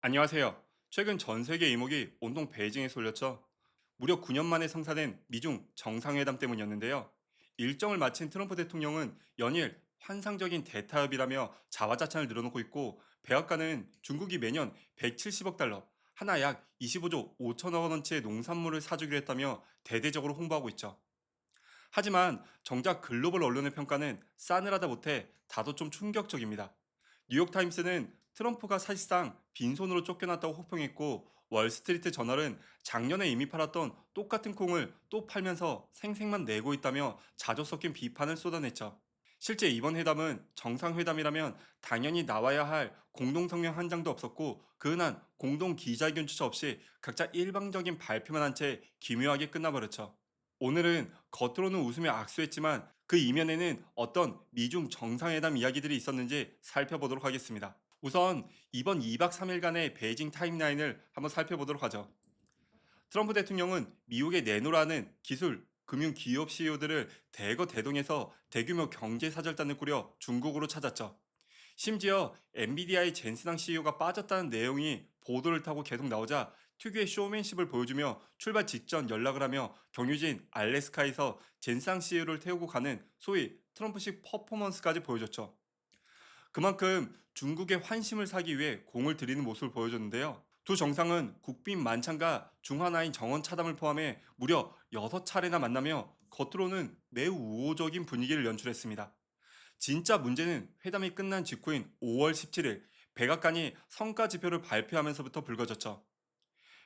안녕하세요. 최근 전 세계 이목이 온통 베이징에 쏠렸죠. 무려 9년 만에 성사된 미중 정상회담 때문이었는데요. 일정을 마친 트럼프 대통령은 연일 환상적인 대타협이라며 자화자찬을 늘어놓고 있고, 백악관은 중국이 매년 170억 달러, 하나 약 25조 5천억 원어치의 농산물을 사주기로 했다며 대대적으로 홍보하고 있죠. 하지만 정작 글로벌 언론의 평가는 싸늘하다 못해 다소 좀 충격적입니다. 뉴욕타임스는 트럼프가 사실상 빈손으로 쫓겨났다고 호평했고, 월스트리트 저널은 작년에 이미 팔았던 똑같은 콩을 또 팔면서 생색만 내고 있다며 자조 섞인 비판을 쏟아냈죠. 실제 이번 회담은 정상회담이라면 당연히 나와야 할 공동성명 한 장도 없었고, 그 흔한 공동 기자회견조차 없이 각자 일방적인 발표만 한 채 기묘하게 끝나버렸죠. 오늘은 겉으로는 웃으며 악수했지만 그 이면에는 어떤 미중 정상회담 이야기들이 있었는지 살펴보도록 하겠습니다. 우선 이번 2박 3일간의 베이징 타임라인을 한번 살펴보도록 하죠. 트럼프 대통령은 미국에 내놓으라는 기술, 금융 기업 CEO들을 대거 대동해서 대규모 경제 사절단을 꾸려 중국으로 찾았죠. 심지어 엔비디아의 젠스당 CEO가 빠졌다는 내용이 보도를 타고 계속 나오자 특유의 쇼맨십을 보여주며 출발 직전 연락을 하며 경유진 알래스카에서 젠스당 CEO를 태우고 가는 소위 트럼프식 퍼포먼스까지 보여줬죠. 그만큼 중국의 환심을 사기 위해 공을 들이는 모습을 보여줬는데요. 두 정상은 국빈 만찬과 중화나인 정원 차담을 포함해 무려 6차례나 만나며 겉으로는 매우 우호적인 분위기를 연출했습니다. 진짜 문제는 회담이 끝난 직후인 5월 17일 백악관이 성과 지표를 발표하면서부터 불거졌죠.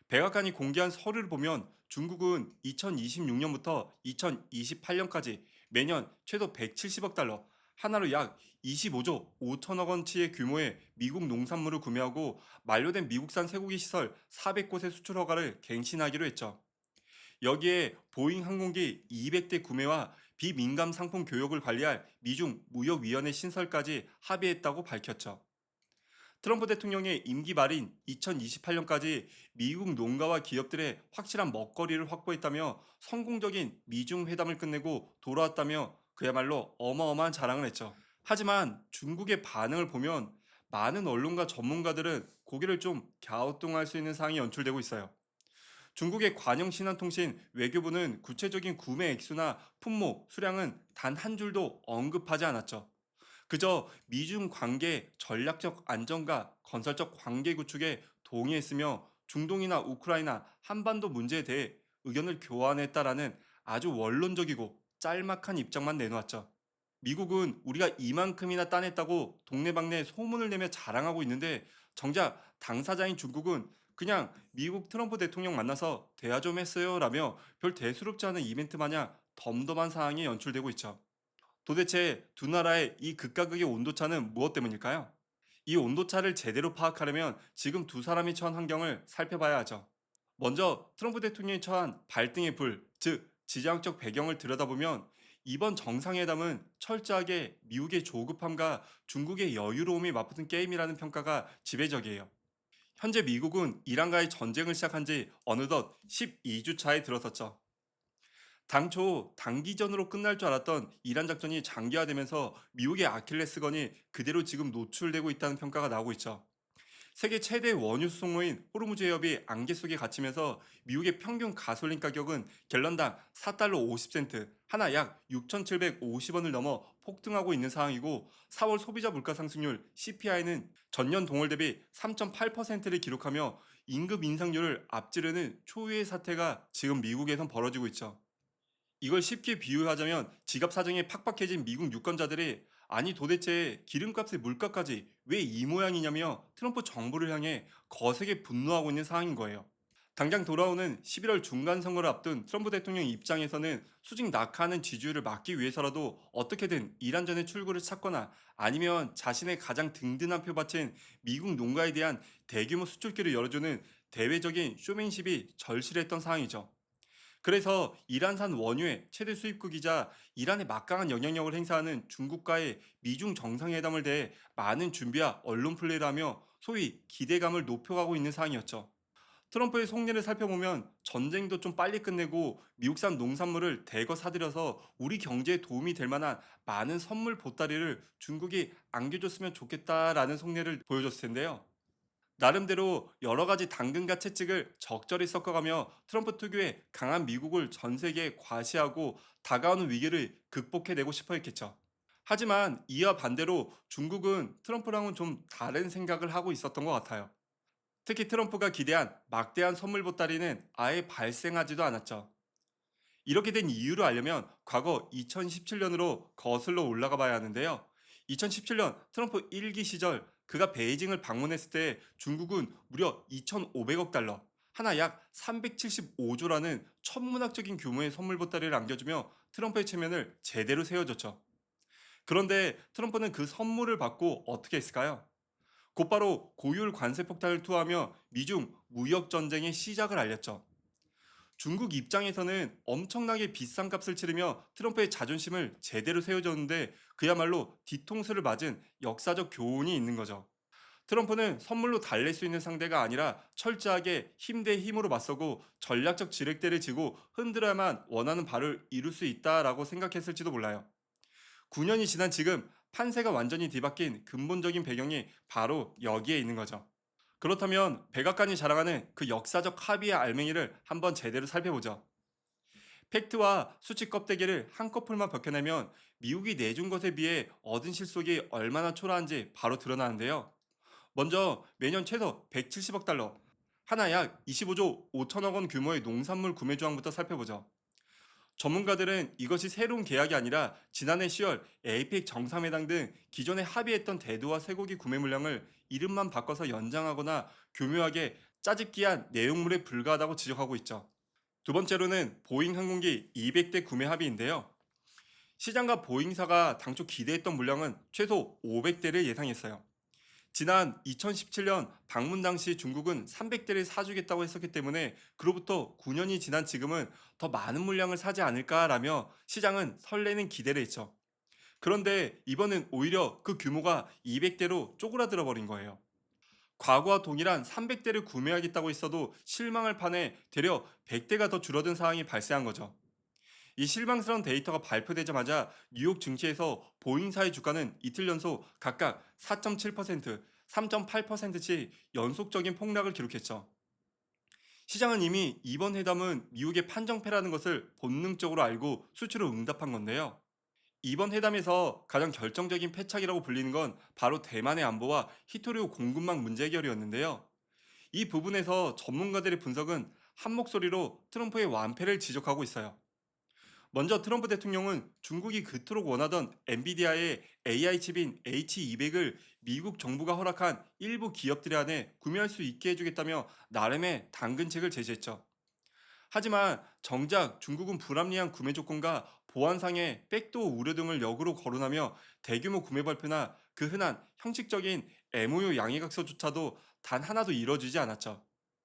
백악관이 공개한 서류를 보면 중국은 2026년부터 2028년까지 매년 최소 170억 달러, 하나로 약 25조 5천억 원치의 규모의 미국 농산물을 구매하고 만료된 미국산 쇠고기 시설 400곳의 수출 허가를 갱신하기로 했죠. 여기에 보잉 항공기 200대 구매와 비민감 상품 교역을 관리할 미중 무역위원회 신설까지 합의했다고 밝혔죠. 트럼프 대통령의 임기 말인 2028년까지 미국 농가와 기업들의 확실한 먹거리를 확보했다며 성공적인 미중 회담을 끝내고 돌아왔다며 그야말로 어마어마한 자랑을 했죠. 하지만 중국의 반응을 보면 많은 언론과 전문가들은 고개를 좀 갸우뚱할 수 있는 상황이 연출되고 있어요. 중국의 관영신한통신 외교부는 구체적인 구매 액수나 품목, 수량은 단 한 줄도 언급하지 않았죠. 그저 미중 관계 전략적 안정과 건설적 관계 구축에 동의했으며 중동이나 우크라이나 한반도 문제에 대해 의견을 교환했다라는 아주 원론적이고 짤막한 입장만 내놓았죠. 미국은 우리가 이만큼이나 따냈다고 동네방네 소문을 내며 자랑하고 있는데, 정작 당사자인 중국은 그냥 미국 트럼프 대통령 만나서 대화 좀 했어요 라며 별 대수롭지 않은 이벤트 마냥 덤덤한 상황이 연출되고 있죠. 도대체 두 나라의 이 극과 극의 온도차는 무엇 때문일까요? 이 온도차를 제대로 파악하려면 지금 두 사람이 처한 환경을 살펴봐야 하죠. 먼저 트럼프 대통령이 처한 발등의 불, 즉 지정학적 배경을 들여다보면 이번 정상회담은 철저하게 미국의 조급함과 중국의 여유로움이 맞붙은 게임이라는 평가가 지배적이에요. 현재 미국은 이란과의 전쟁을 시작한 지 어느덧 12주 차에 들어섰죠. 당초 단기전으로 끝날 줄 알았던 이란 작전이 장기화되면서 미국의 아킬레스건이 그대로 지금 노출되고 있다는 평가가 나오고 있죠. 세계 최대 원유 수송로인 호르무즈 해협이 안개 속에 갇히면서 미국의 평균 가솔린 가격은 갤런당 4달러 50센트, 하나 약 6,750원을 넘어 폭등하고 있는 상황이고, 4월 소비자 물가 상승률 CPI는 전년 동월 대비 3.8%를 기록하며 임금 인상률을 앞지르는 초유의 사태가 지금 미국에선 벌어지고 있죠. 이걸 쉽게 비유하자면 지갑 사정이 팍팍해진 미국 유권자들이 아니 도대체 기름값에 물가까지 왜 이 모양이냐며 트럼프 정부를 향해 거세게 분노하고 있는 상황인 거예요. 당장 돌아오는 11월 중간 선거를 앞둔 트럼프 대통령 입장에서는 수직 낙하하는 지지율을 막기 위해서라도 어떻게든 이란전의 출구를 찾거나, 아니면 자신의 가장 든든한 표밭인 미국 농가에 대한 대규모 수출기를 열어주는 대외적인 쇼맨십이 절실했던 상황이죠. 그래서 이란산 원유의 최대 수입국이자 이란에 막강한 영향력을 행사하는 중국과의 미중 정상회담을 대해 많은 준비와 언론 플레이를 하며 소위 기대감을 높여가고 있는 상황이었죠. 트럼프의 속내를 살펴보면 전쟁도 좀 빨리 끝내고 미국산 농산물을 대거 사들여서 우리 경제에 도움이 될 만한 많은 선물 보따리를 중국이 안겨줬으면 좋겠다라는 속내를 보여줬을 텐데요. 나름대로 여러 가지 당근과 채찍을 적절히 섞어가며 트럼프 특유의 강한 미국을 전 세계에 과시하고 다가오는 위기를 극복해내고 싶어 했겠죠. 하지만 이와 반대로 중국은 트럼프랑은 좀 다른 생각을 하고 있었던 것 같아요. 특히 트럼프가 기대한 막대한 선물 보따리는 아예 발생하지도 않았죠. 이렇게 된 이유를 알려면 과거 2017년으로 거슬러 올라가 봐야 하는데요. 2017년 트럼프 1기 시절 그가 베이징을 방문했을 때 중국은 무려 2,500억 달러, 하나 약 375조라는 천문학적인 규모의 선물 보따리를 안겨주며 트럼프의 체면을 제대로 세워줬죠. 그런데 트럼프는 그 선물을 받고 어떻게 했을까요? 곧바로 고율 관세 폭탄을 투하하며 미중 무역 전쟁의 시작을 알렸죠. 중국 입장에서는 엄청나게 비싼 값을 치르며 트럼프의 자존심을 제대로 세워줬는데 그야말로 뒤통수를 맞은 역사적 교훈이 있는 거죠. 트럼프는 선물로 달랠 수 있는 상대가 아니라 철저하게 힘 대 힘으로 맞서고 전략적 지렛대를 지고 흔들어야만 원하는 바를 이룰 수 있다라고 생각했을지도 몰라요. 9년이 지난 지금 판세가 완전히 뒤바뀐 근본적인 배경이 바로 여기에 있는 거죠. 그렇다면 백악관이 자랑하는 그 역사적 합의의 알맹이를 한번 제대로 살펴보죠. 팩트와 수치 껍데기를 한꺼풀만 벗겨내면 미국이 내준 것에 비해 얻은 실속이 얼마나 초라한지 바로 드러나는데요. 먼저 매년 최소 170억 달러, 하나 약 25조 5천억 원 규모의 농산물 구매 조항부터 살펴보죠. 전문가들은 이것이 새로운 계약이 아니라 지난해 10월 에이펙 정상회담 등 기존에 합의했던 대두와 쇠고기 구매 물량을 이름만 바꿔서 연장하거나 교묘하게 짜집기한 내용물에 불과하다고 지적하고 있죠. 두 번째로는 보잉 항공기 200대 구매 합의인데요. 시장과 보잉사가 당초 기대했던 물량은 최소 500대를 예상했어요. 지난 2017년 방문 당시 중국은 300대를 사주겠다고 했었기 때문에 그로부터 9년이 지난 지금은 더 많은 물량을 사지 않을까라며 시장은 설레는 기대를 했죠. 그런데 이번엔 오히려 그 규모가 200대로 쪼그라들어 버린 거예요. 과거와 동일한 300대를 구매하겠다고 했어도 실망을 판에 되려 100대가 더 줄어든 상황이 발생한 거죠. 이 실망스러운 데이터가 발표되자마자 뉴욕 증시에서 보잉사의 주가는 이틀 연속 각각 4.7%, 3.8%씩 연속적인 폭락을 기록했죠. 시장은 이미 이번 회담은 미국의 판정패라는 것을 본능적으로 알고 수치로 응답한 건데요. 이번 회담에서 가장 결정적인 패착이라고 불리는 건 바로 대만의 안보와 히토리오 공급망 문제 해결이었는데요. 이 부분에서 전문가들의 분석은 한 목소리로 트럼프의 완패를 지적하고 있어요. 먼저 트럼프 대통령은 중국이 그토록 원하던 엔비디아의 AI 칩인 H200을 미국 정부가 허락한 일부 기업들에 한해 구매할 수 있게 해주겠다며 나름의 당근책을 제시했죠. 하지만 정작 중국은 불합리한 구매 조건과 보안상의 백도어 우려 등을 역으로 거론하며 대규모 구매 발표나 그 흔한 형식적인 MOU 양해각서조차도 단 하나도 이뤄지지 않았죠.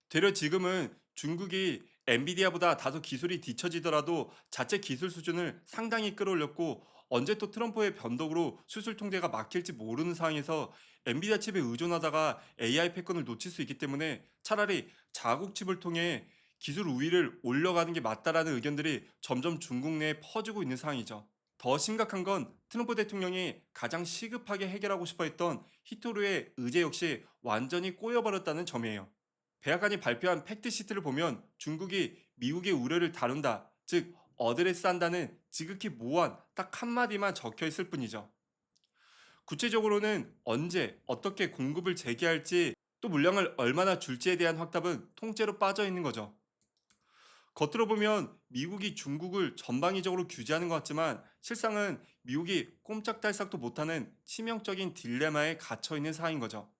되려 지금은 중국이 엔비디아보다 다소 기술이 뒤처지더라도 자체 기술 수준을 상당히 끌어올렸고 언제 또 트럼프의 변덕으로 수술 통제가 막힐지 모르는 상황에서 엔비디아 칩에 의존하다가 AI 패권을 놓칠 수 있기 때문에 차라리 자국 칩을 통해 기술 우위를 올려가는 게 맞다라는 의견들이 점점 중국 내에 퍼지고 있는 상황이죠. 더 심각한 건 트럼프 대통령이 가장 시급하게 해결하고 싶어 했던 히토르의 의제 역시 완전히 꼬여버렸다는 점이에요. 백악관이 발표한 팩트시트를 보면 중국이 미국의 우려를 다룬다, 즉 어드레스한다는 지극히 모호한 딱 한마디만 적혀 있을 뿐이죠. 구체적으로는 언제 어떻게 공급을 재개할지 또 물량을 얼마나 줄지에 대한 확답은 통째로 빠져 있는 거죠. 겉으로 보면 미국이 중국을 전방위적으로 규제하는 것 같지만 실상은 미국이 꼼짝달싹도 못하는 치명적인 딜레마에 갇혀 있는 상황인 거죠.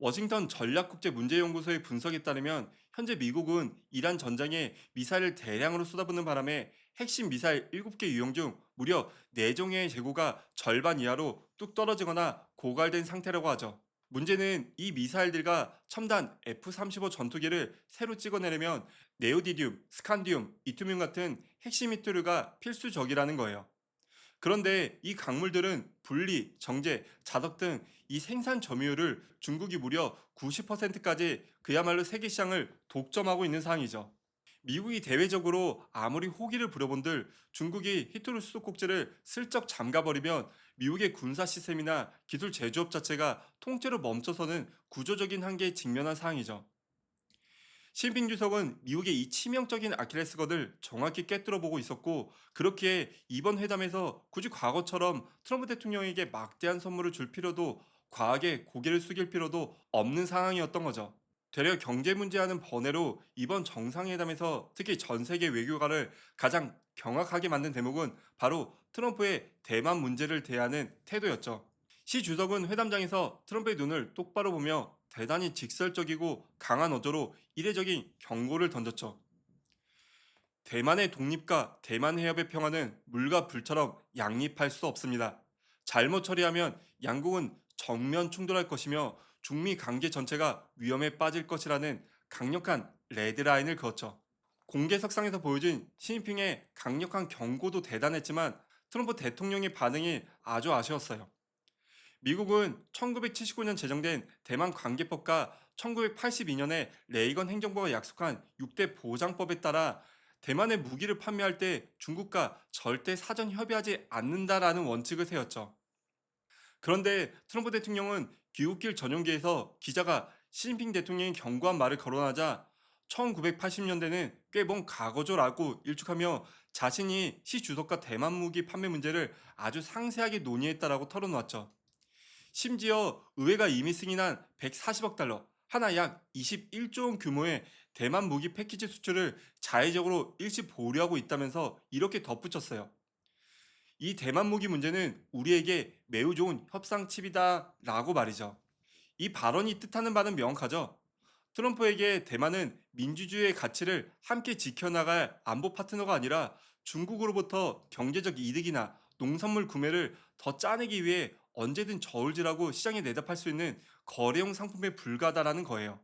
워싱턴 전략국제문제연구소의 분석에 따르면 현재 미국은 이란 전장에 미사일을 대량으로 쏟아붓는 바람에 핵심 미사일 7개 유형 중 무려 4종의 재고가 절반 이하로 뚝 떨어지거나 고갈된 상태라고 하죠. 문제는 이 미사일들과 첨단 F-35 전투기를 새로 찍어내려면 네오디듐, 스칸디움, 이투뮴 같은 핵심 히토류가 필수적이라는 거예요. 그런데 이 강물들은 분리, 정제, 자석 등 이 생산 점유율을 중국이 무려 90%까지 그야말로 세계 시장을 독점하고 있는 상황이죠. 미국이 대외적으로 아무리 호기를 부려본들 중국이 히트루 수도꼭지를 슬쩍 잠가버리면 미국의 군사 시스템이나 기술 제조업 자체가 통째로 멈춰서는 구조적인 한계에 직면한 상황이죠. 시진핑 주석은 미국의 이 치명적인 아킬레스건을 정확히 꿰뚫어 보고 있었고, 그렇기에 이번 회담에서 굳이 과거처럼 트럼프 대통령에게 막대한 선물을 줄 필요도, 과하게 고개를 숙일 필요도 없는 상황이었던 거죠. 되려 경제 문제와는 번외로 이번 정상회담에서 특히 전 세계 외교가를 가장 경악하게 만든 대목은 바로 트럼프의 대만 문제를 대하는 태도였죠. 시 주석은 회담장에서 트럼프의 눈을 똑바로 보며 대단히 직설적이고 강한 어조로 이례적인 경고를 던졌죠. 대만의 독립과 대만 해협의 평화는 물과 불처럼 양립할 수 없습니다. 잘못 처리하면 양국은 정면 충돌할 것이며 중미 관계 전체가 위험에 빠질 것이라는 강력한 레드라인을 그었죠. 공개석상에서 보여준 시진핑의 강력한 경고도 대단했지만 트럼프 대통령의 반응이 아주 아쉬웠어요. 미국은 1979년 제정된 대만 관계법과 1982년에 레이건 행정부가 약속한 6대 보장법에 따라 대만에 무기를 판매할 때 중국과 절대 사전 협의하지 않는다라는 원칙을 세웠죠. 그런데 트럼프 대통령은 귀국길 전용기에서 기자가 시진핑 대통령이 경고한 말을 거론하자 1980년대는 꽤 먼 과거죠라고 일축하며 자신이 시 주석과 대만 무기 판매 문제를 아주 상세하게 논의했다라고 털어놓았죠. 심지어 의회가 이미 승인한 140억 달러, 하나 약 21조 원 규모의 대만 무기 패키지 수출을 자의적으로 일시 보류하고 있다면서 이렇게 덧붙였어요. 이 대만 무기 문제는 우리에게 매우 좋은 협상 칩이다 라고 말이죠. 이 발언이 뜻하는 바는 명확하죠. 트럼프에게 대만은 민주주의의 가치를 함께 지켜나갈 안보 파트너가 아니라 중국으로부터 경제적 이득이나 농산물 구매를 더 짜내기 위해 언제든 저울질하고 시장에 내다팔 수 있는 거래용 상품에 불과하다라는 거예요.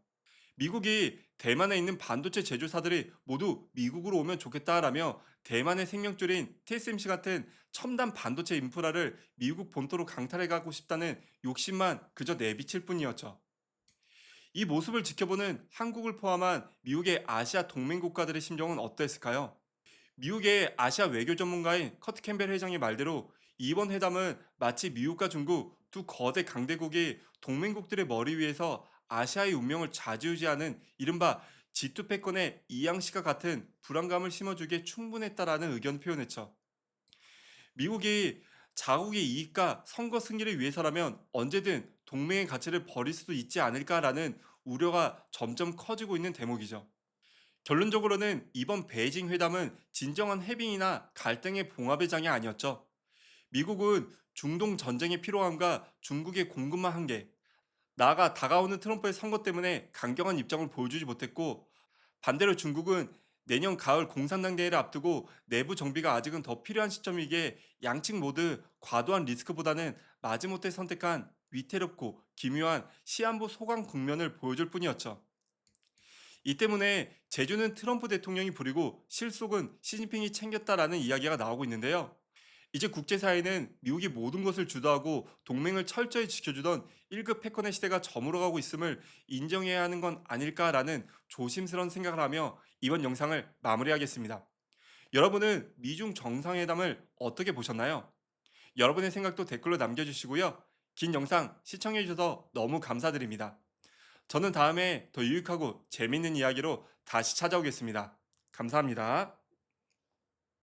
미국이 대만에 있는 반도체 제조사들이 모두 미국으로 오면 좋겠다라며 대만의 생명줄인 TSMC 같은 첨단 반도체 인프라를 미국 본토로 강탈해 가고 싶다는 욕심만 그저 내비칠 뿐이었죠. 이 모습을 지켜보는 한국을 포함한 미국의 아시아 동맹 국가들의 심정은 어땠을까요? 미국의 아시아 외교 전문가인 커트 캠벨 회장의 말대로 이번 회담은 마치 미국과 중국 두 거대 강대국이 동맹국들의 머리 위에서 아시아의 운명을 좌지우지하는 이른바 G2 패권의 이양식과 같은 불안감을 심어주기에 충분했다라는 의견을 표현했죠. 미국이 자국의 이익과 선거 승리를 위해서라면 언제든 동맹의 가치를 버릴 수도 있지 않을까라는 우려가 점점 커지고 있는 대목이죠. 결론적으로는 이번 베이징 회담은 진정한 해빙이나 갈등의 봉합의 장이 아니었죠. 미국은 중동 전쟁의 피로함과 중국의 공급망 한계, 나아가 다가오는 트럼프의 선거 때문에 강경한 입장을 보여주지 못했고, 반대로 중국은 내년 가을 공산당 대회를 앞두고 내부 정비가 아직은 더 필요한 시점이기에 양측 모두 과도한 리스크보다는 마지못해 선택한 위태롭고 기묘한 시한부 소강 국면을 보여줄 뿐이었죠. 이 때문에 제주는 트럼프 대통령이 부리고 실속은 시진핑이 챙겼다라는 이야기가 나오고 있는데요. 이제 국제사회는 미국이 모든 것을 주도하고 동맹을 철저히 지켜주던 1급 패권의 시대가 저물어가고 있음을 인정해야 하는 건 아닐까라는 조심스러운 생각을 하며 이번 영상을 마무리하겠습니다. 여러분은 미중 정상회담을 어떻게 보셨나요? 여러분의 생각도 댓글로 남겨주시고요. 긴 영상 시청해주셔서 너무 감사드립니다. 저는 다음에 더 유익하고 재밌는 이야기로 다시 찾아오겠습니다. 감사합니다.